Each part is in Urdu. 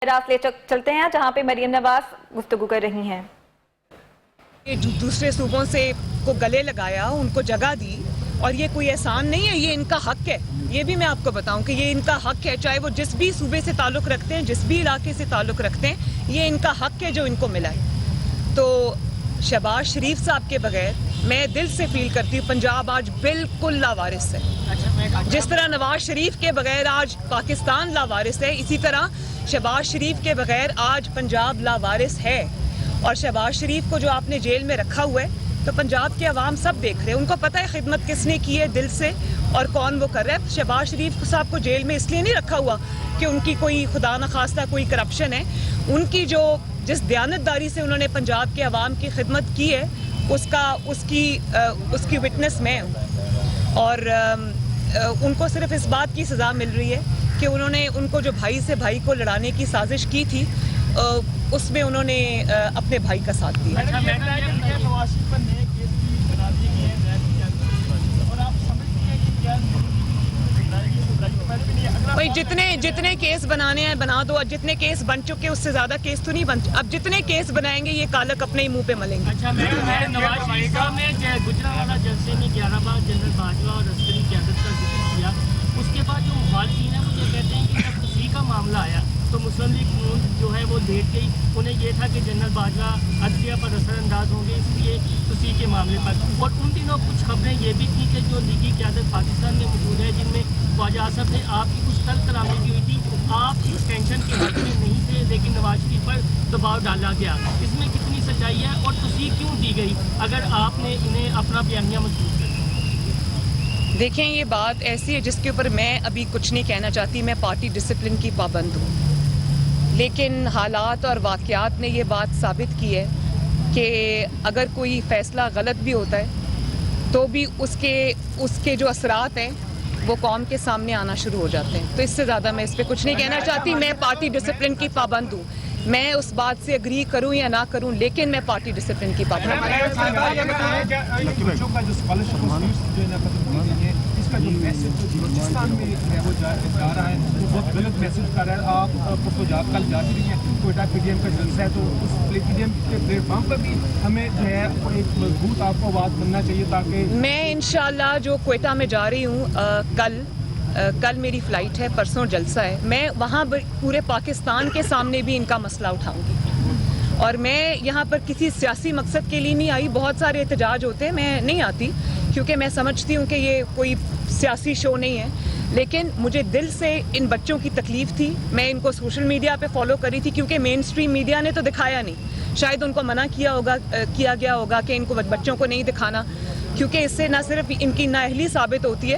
راست لے چلتے ہیں جہاں پہ مریم نواز گفتگو کر رہی ہیں. دوسرے صوبوں سے کو گلے لگایا، ان کو جگہ دی، اور یہ کوئی احسان نہیں ہے، یہ ان کا حق ہے. یہ بھی میں آپ کو بتاؤں کہ یہ ان کا حق ہے، چاہے وہ جس بھی صوبے سے تعلق رکھتے ہیں، جس بھی علاقے سے تعلق رکھتے ہیں، یہ ان کا حق ہے جو ان کو ملا ہے. تو شہباز شریف صاحب کے بغیر میں دل سے فیل کرتی ہوں پنجاب آج بالکل لاوارث ہے. جس طرح نواز شریف کے بغیر آج پاکستان لاوارث ہے، اسی طرح شہباز شریف کے بغیر آج پنجاب لاوارث ہے. اور شہباز شریف کو جو آپ نے جیل میں رکھا ہوا ہے تو پنجاب کے عوام سب دیکھ رہے ہیں، ان کو پتہ ہے خدمت کس نے کی ہے دل سے اور کون وہ کر رہا ہے. شہباز شریف صاحب کو جیل میں اس لیے نہیں رکھا ہوا کہ ان کی کوئی خدا نخواستہ کوئی کرپشن ہے. ان کی جس دیانتداری سے انہوں نے پنجاب کے عوام کی خدمت کی ہے اس کی وٹنس میں ہوں. اور ان کو صرف اس بات کی سزا مل رہی ہے کہ انہوں نے ان کو جو بھائی سے بھائی کو لڑانے کی سازش کی تھی اس میں انہوں نے اپنے بھائی کا ساتھ دیا. بھائی جتنے کیس بنانے ہیں بنا دو، جتنے کیس بن چکے اس سے زیادہ کیس تو نہیں بن اب جتنے کیس بنائیں گے یہ کالک اپنے ہی منہ پہ ملیں گے. اچھا نواز شریف صاحب نے گجرانوالہ جلسے میں 11 بار جنرل باجوہ اور عسکری قیادت کا ذکر کیا. اس کے بعد جو مخالفین ہیں وہ یہ کہتے ہیں کہ جب کسی کا معاملہ آیا تو مسلم لیگ نون جو ہے وہ لیٹ گئی. انہیں یہ تھا کہ جنرل باجوہ عدلیہ پر اثر انداز ہوں گے، اس لیے اسی کے معاملے پر. اور ان دنوں کچھ خبریں یہ بھی تھیں کہ جو لیگی قیادت پاکستان میں موجود ہے جن میں خواجہ آصف نے آپ کی کچھ تلخ کلامی کی ہوئی تھی، آپ ایکسٹینشن کے حق میں نہیں تھے لیکن نواز شریف پر دباؤ ڈالا گیا. اس میں کتنی سچائی ہے اور توثیق کیوں دی گئی اگر آپ نے انہیں اپنا بیانیہ مضبوط کیا؟ دیکھیں یہ بات ایسی ہے جس کے اوپر میں ابھی کچھ نہیں کہنا چاہتی. میں پارٹی ڈسپلن کی پابند ہوں، لیکن حالات اور واقعات نے یہ بات ثابت کی ہے کہ اگر کوئی فیصلہ غلط بھی ہوتا ہے تو بھی اس کے جو اثرات ہیں وہ قوم کے سامنے آنا شروع ہو جاتے ہیں. تو اس سے زیادہ میں اس پہ کچھ نہیں کہنا چاہتی. میں پارٹی ڈسپلن کی پابند ہوں، میں اس بات سے اگری کروں یا نہ کروں لیکن میں پارٹی ڈسپلن کی پابند ہوں. اس کا جو میسج بلوچستان میں وہ جا رہا ہے وہ بہت غلط میسج کر رہا ہے. آپ کل جا رہی ہیں کوئٹہ پی ڈی ایم کا جلسہ ہے تو اس پی ڈی ایم کے پلیٹ فارم پر بھی ہمیں جو ہے ایک مضبوط آپ کو آواز بننا چاہیے تاکہ میں انشاءاللہ جو کوئٹہ میں جا رہی ہوں کل میری فلائٹ ہے، پرسوں جلسہ ہے. میں وہاں پورے پاکستان کے سامنے بھی ان کا مسئلہ اٹھاؤں گی اور میں یہاں پر کسی سیاسی مقصد کے لیے نہیں آئی. بہت سارے احتجاج ہوتے ہیں، میں نہیں آتی کیونکہ میں سمجھتی ہوں کہ یہ کوئی سیاسی شو نہیں ہے. لیکن مجھے دل سے ان بچوں کی تکلیف تھی. میں ان کو سوشل میڈیا پہ فالو کری تھی کیونکہ مین سٹریم میڈیا نے تو دکھایا نہیں. شاید ان کو منع کیا گیا ہوگا کہ ان کو بچوں کو نہیں دکھانا، کیونکہ اس سے نہ صرف ان کی نااہلی ثابت ہوتی ہے،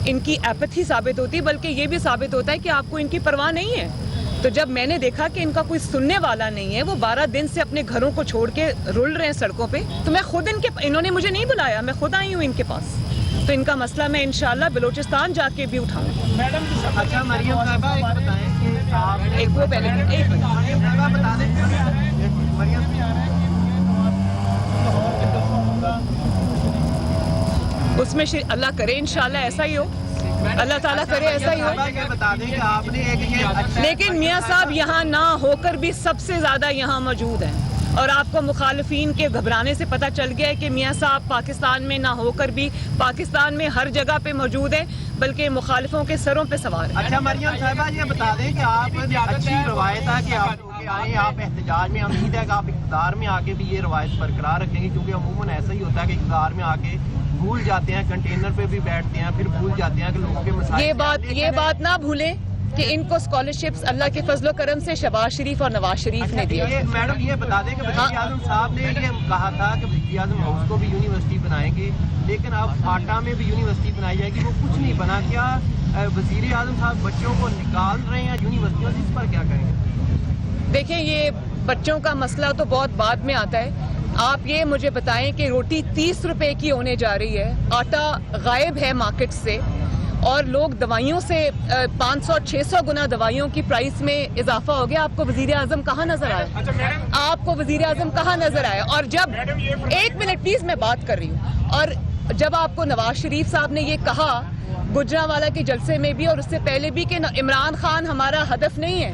ان کی ایپتھی ثابت ہوتی ہے، بلکہ یہ بھی ثابت ہوتا ہے کہ آپ کو ان کی پرواہ نہیں ہے. تو جب میں نے دیکھا کہ ان کا کوئی سننے والا نہیں ہے، وہ 12 دن سے اپنے گھروں کو چھوڑ کے رول رہے ہیں سڑکوں پہ، تو میں خود انہوں نے مجھے نہیں بلایا، میں خود آئی ہوں ان کے پاس. تو ان کا مسئلہ میں انشاءاللہ بلوچستان جا کے بھی اٹھاؤں گی. اچھا مریم صاحبہ ایک بتائیں کہ آپ ایک وہ پہلے ایک مریم صاحبہ بتا دیں اس میں اللہ کرے انشاءاللہ ایسا ہی ہو، اللہ تعالیٰ کرے ایسا ہی ہو. یہ بتا دیں کہ آپ نے ایک لیکن میاں صاحب یہاں نہ ہو کر بھی سب سے زیادہ یہاں موجود ہیں اور آپ کو مخالفین کے گھبرانے سے پتہ چل گیا ہے کہ میاں صاحب پاکستان میں نہ ہو کر بھی پاکستان میں ہر جگہ پہ موجود ہیں، بلکہ مخالفوں کے سروں پہ سوار ہیں. اچھا مریم صاحبہ یہ بتا دیں کہ آپ اچھی روایت ہے کہ آپ احتجاج میں، امید ہے کہ آپ اقتدار میں آ کے بھی یہ روایت برقرار رکھیں گے، کیونکہ عموماً ایسا ہی ہوتا ہے کہ اقتدار میں آ کے بھول جاتے ہیں، کنٹینر پہ بھی بیٹھتے ہیں پھر بھول جاتے ہیں کہ لوگوں کے مسائل. یہ بات نہ بھولیں کہ ان کو اسکالرشپس اللہ کے فضل و کرم سے شہباز شریف اور نواز شریف نے دیا. میڈم یہ بتا دیں کہ وزیر اعظم صاحب نے یہ کہا تھا کہ وزیر اعظم ہاؤس کو بھی یونیورسٹی بنائیں گے، لیکن اب آٹا میں بھی یونیورسٹی بنائی جائے گی، وہ کچھ نہیں بنا. کیا وزیر اعظم صاحب بچوں کو نکال رہے ہیں یونیورسٹیوں سے، اس پر کیا کریں گے؟ دیکھیں یہ بچوں کا مسئلہ تو بہت بعد میں آتا ہے. آپ یہ مجھے بتائیں کہ روٹی 30 روپے کی ہونے جا رہی ہے، آٹا غائب ہے مارکیٹ سے، اور لوگ دوائیوں سے 500-600 گنا دوائیوں کی پرائس میں اضافہ ہو گیا. آپ کو وزیر اعظم کہاں نظر آیا؟ آپ کو وزیر اعظم کہاں نظر آیا؟ اور جب ایک منٹ پلیز میں بات کر رہی ہوں، اور جب آپ کو نواز شریف صاحب نے یہ کہا گجرانوالہ کے جلسے میں بھی اور اس سے پہلے بھی کہ عمران خان ہمارا ہدف نہیں ہے،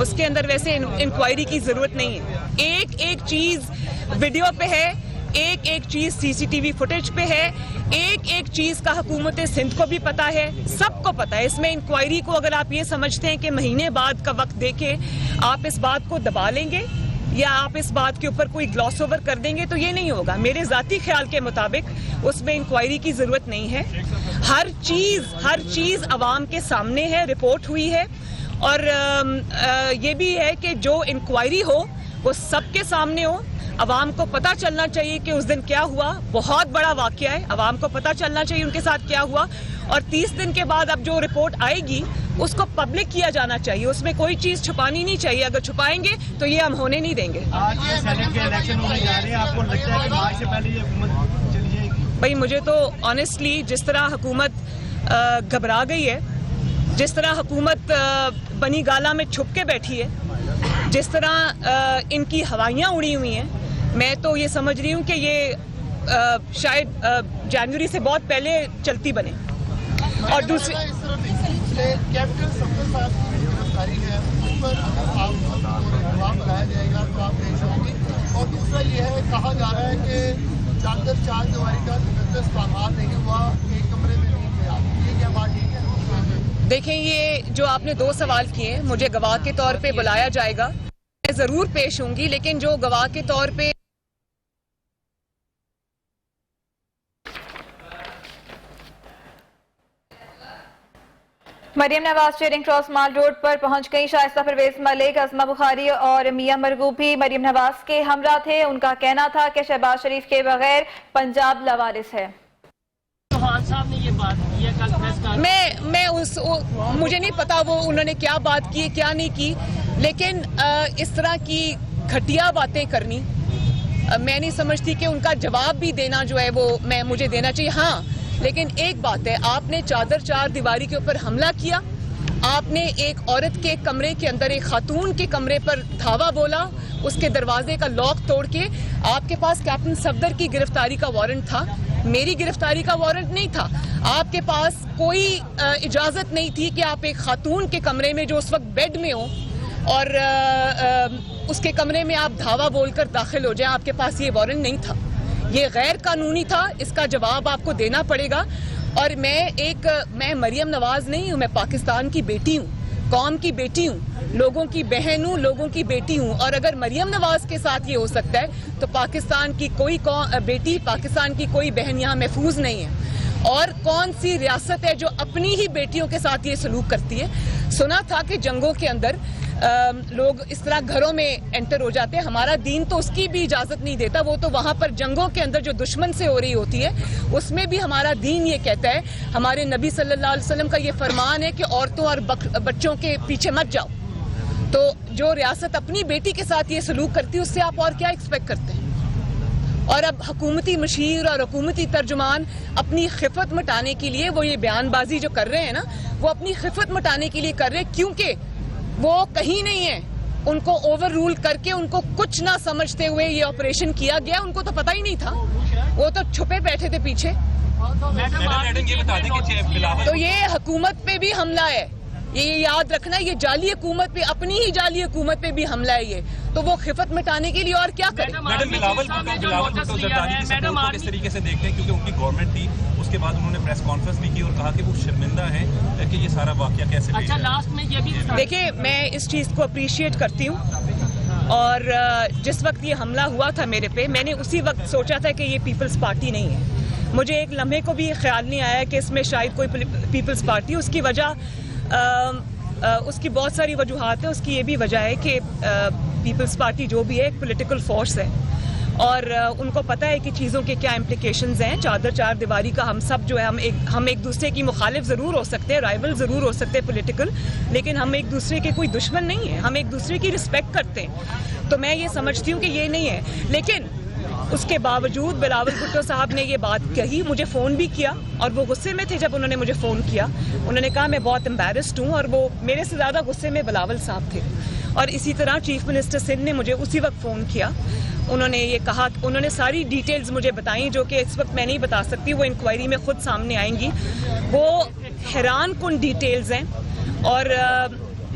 اس کے اندر ویسے انکوائری کی ضرورت نہیں ہے. ایک ایک چیز ویڈیو پہ ہے, ایک ایک چیز سی سی ٹی وی فوٹیج پہ ہے, ایک ایک چیز کا حکومت سندھ کو بھی پتا ہے, سب کو پتا ہے. اس میں انکوائری کو اگر آپ یہ سمجھتے ہیں کہ مہینے بعد کا وقت دے کے آپ اس بات کو دبا لیں گے یا آپ اس بات کے اوپر کوئی گلاس اوور کر دیں گے تو یہ نہیں ہوگا. میرے ذاتی خیال کے مطابق اس میں انکوائری کی ضرورت نہیں ہے. ہر چیز عوام کے سامنے ہے, رپورٹ ہوئی ہے, اور یہ بھی ہے کہ جو انکوائری ہو وہ سب کے سامنے ہو. عوام کو پتہ چلنا چاہیے کہ اس دن کیا ہوا. بہت بڑا واقعہ ہے, عوام کو پتہ چلنا چاہیے ان کے ساتھ کیا ہوا, اور 30 دن کے بعد اب جو رپورٹ آئے گی اس کو پبلک کیا جانا چاہیے. اس میں کوئی چیز چھپانی نہیں چاہیے. اگر چھپائیں گے تو یہ ہم ہونے نہیں دیں گے. آج یہ سینٹ کے الیکشن ہونے جا رہے ہیں, آپ کو لگتا ہے کہ مارچ سے پہلے یہ حکومت چلی جائے گی؟ بھائی مجھے تو آنیسٹلی جس طرح حکومت گھبرا گئی ہے, جس طرح حکومت بنی گالا میں چھپ کے بیٹھی ہے, جس طرح ان کی ہوائیاں اڑی ہوئی ہیں, میں تو یہ سمجھ رہی ہوں کہ یہ شاید جنوری سے بہت پہلے چلتی بنے. اور دوسری کیپٹن سفر صاحب کی گرفتاری ہے, اس پر آپ جواب لگایا جائے گا تو آپ پیش ہوں گی. اور دوسرا یہ ہے, کہا جا رہا ہے کہ چادر چار دیواری کا مقدس تعمیر نہیں ہوا, ایک کمرے میں نہیں تھے آپ, یہ کیا بات ٹھیک ہے؟ دیکھیں, یہ جو آپ نے 2 سوال کیے ہیں, مجھے گواہ کے طور پہ بلایا جائے گا, میں ضرور پیش ہوں گی, لیکن جو گواہ کے طور پہ مریم نواز چیرنگ کراس مال روڈ پر پہنچ گئی. شائستہ پرویز ملک, عظمہ بخاری اور میاں مرغوب بھی مریم نواز کے ہمراہ تھے. ان کا کہنا تھا کہ شہباز شریف کے بغیر پنجاب لاوارث ہے. چوہان صاحب نے یہ بات کی ہے کل پریس کانفرنس. مجھے نہیں پتا وہ انہوں نے کیا بات کی کیا نہیں کی, لیکن اس طرح کی گھٹیا باتیں کرنی میں نہیں سمجھتی کہ ان کا جواب بھی دینا جو ہے وہ مجھے دینا چاہیے. ہاں, لیکن ایک بات ہے, آپ نے چادر چار دیواری کے اوپر حملہ کیا, آپ نے ایک عورت کے کمرے کے اندر, ایک خاتون کے کمرے پر دھاوا بولا, اس کے دروازے کا لاک توڑ کے. آپ کے پاس کیپٹن صفدر کی گرفتاری کا وارنٹ تھا, میری گرفتاری کا وارنٹ نہیں تھا. آپ کے پاس کوئی اجازت نہیں تھی کہ آپ ایک خاتون کے کمرے میں جو اس وقت بیڈ میں ہو اور اس کے کمرے میں آپ دھاوا بول کر داخل ہو جائیں. آپ کے پاس یہ وارنٹ نہیں تھا, یہ غیر قانونی تھا. اس کا جواب آپ کو دینا پڑے گا. اور میں مریم نواز نہیں ہوں, میں پاکستان کی بیٹی ہوں, قوم کی بیٹی ہوں, لوگوں کی بہن ہوں, لوگوں کی بیٹی ہوں. اور اگر مریم نواز کے ساتھ یہ ہو سکتا ہے تو پاکستان کی کوئی بیٹی, پاکستان کی کوئی بہن یہاں محفوظ نہیں ہے. اور کون سی ریاست ہے جو اپنی ہی بیٹیوں کے ساتھ یہ سلوک کرتی ہے؟ سنا تھا کہ جنگوں کے اندر لوگ اس طرح گھروں میں انٹر ہو جاتے ہیں. ہمارا دین تو اس کی بھی اجازت نہیں دیتا. وہ تو وہاں پر جنگوں کے اندر جو دشمن سے ہو رہی ہوتی ہے اس میں بھی ہمارا دین یہ کہتا ہے, ہمارے نبی صلی اللہ علیہ وسلم کا یہ فرمان ہے کہ عورتوں اور بچوں کے پیچھے مت جاؤ. تو جو ریاست اپنی بیٹی کے ساتھ یہ سلوک کرتی ہے اس سے آپ اور کیا ایکسپیکٹ کرتے ہیں؟ اور اب حکومتی مشیر اور حکومتی ترجمان اپنی خفت مٹانے کے لیے وہ یہ بیان بازی جو کر رہے ہیں نا, وہ اپنی خفت مٹانے کے لیے کر رہے ہیں, کیونکہ وہ کہیں نہیں ہیں. ان کو اوور رول کر کے, ان کو کچھ نہ سمجھتے ہوئے یہ آپریشن کیا گیا. ان کو تو پتہ ہی نہیں تھا, وہ تو چھپے بیٹھے تھے پیچھے. تو یہ حکومت پہ بھی حملہ ہے, یہ یاد رکھنا. یہ جعلی حکومت پہ, اپنی ہی جعلی حکومت پہ بھی حملہ ہے یہ. تو وہ خفت مٹانے کے لیے اور کیا کریں؟ میڈم بلاول بھٹو زرداری کی سپورٹ کو کس طریقے سے دیکھتے ہیں؟ کیونکہ ان کی گورنمنٹ تھی, اس کے بعد انہوں نے پریس کانفرنس بھی کی اور کہا کہ وہ شرمندہ ہیں کہ یہ سارا واقعہ کیسے. اچھا, لاسٹ میں یہ بھی دیکھیں, میں اس چیز کو اپریشیٹ کرتی ہوں. اور جس وقت یہ حملہ ہوا تھا میرے پہ, میں نے اسی وقت سوچا تھا کہ یہ پیپلز پارٹی نہیں ہے. مجھے ایک لمحے کو بھی خیال نہیں آیا کہ اس میں شاید کوئی پیپلز پارٹی. اس کی وجہ, اس کی بہت ساری وجوہات ہیں. اس کی یہ بھی وجہ ہے کہ پیپلز پارٹی جو بھی ہے ایک پولیٹیکل فورس ہے, اور ان کو پتہ ہے کہ چیزوں کے کیا امپلیکیشنز ہیں. چادر چار دیواری کا ہم سب جو ہے, ہم ایک دوسرے کی مخالف ضرور ہو سکتے ہیں, رائیول ضرور ہو سکتے ہیں پولیٹیکل, لیکن ہم ایک دوسرے کے کوئی دشمن نہیں ہیں. ہم ایک دوسرے کی رسپیکٹ کرتے ہیں. تو میں یہ سمجھتی ہوں کہ یہ نہیں ہے. لیکن اس کے باوجود بلاول بھٹو صاحب نے یہ بات کہی. مجھے فون بھی کیا, اور وہ غصے میں تھے جب انہوں نے مجھے فون کیا. انہوں نے کہا میں بہت امبیرسڈ ہوں, اور وہ میرے سے زیادہ غصے میں بلاول صاحب تھے. اور اسی طرح چیف منسٹر سندھ نے مجھے اسی وقت فون کیا. انہوں نے یہ کہا, انہوں نے ساری ڈیٹیلز مجھے بتائیں جو کہ اس وقت میں نہیں بتا سکتی, وہ انکوائری میں خود سامنے آئیں گی. وہ حیران کن ڈیٹیلز ہیں, اور